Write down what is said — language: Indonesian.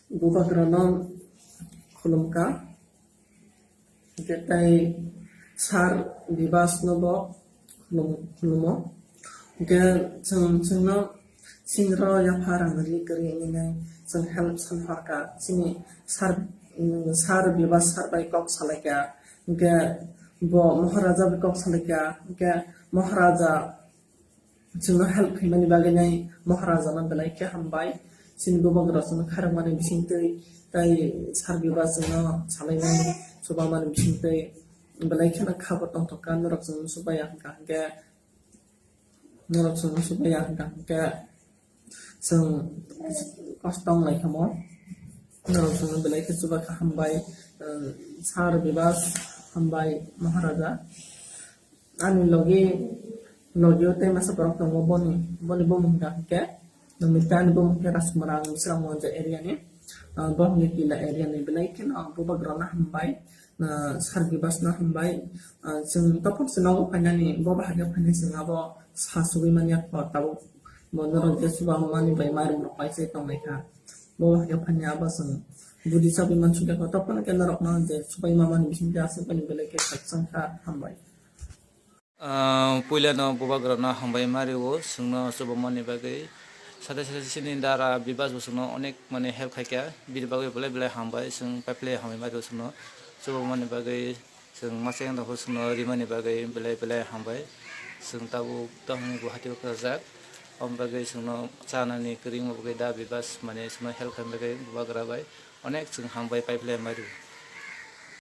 bubagrano khulumka ketai sar bibas nobo khulumo ke sengno singro ya parang ri kari ini seng help sanfarka sini sar bibas sar bai kok salaka ke bo maharaja bai kok salaka ke maharaja sengno help khimani bagai maharaja man belai ke hambai sin bubagra sengno kharang mani bisingtei tai sar bibas sengno salaimani suba mani bisingtei belai khana khabar tong tokan norok sengno subaya ke norok sengno subaya ke seng kostong lai kamo norok sengno belai ke suba ka hambai sar bibas hambai maharaja ani logi te masa borok tong boni bom ke namitan bom ke rasmarang misrang monja area ni bom ni kila area ni belai ke na bubagrana hambai na sar bibas na hambai seng tapok senong panani bo bahaya panai seng abo sasuwi maniak pa tau monoro ke suba mani bai mari mo paise tong leka bo bahaya panya abo seng budi sabi man sudah ko tapon ke narok na je subai mamani bisin jasa pani belai ke sangka hambai puila no bubagrana hambai mario sungno subamani bagai sada sini dara bibas busno onek mane help khaikya bir bagai belai hambai sung paple hambai mario sungno subamani bagai sung maseng da husno rimani bagai belai hambai sung tabu tahni guhati kazak om bagai sungno chanani kring bagai da bibas mane sungno help khaim bagai bubagra bai onek sung hambai paple mario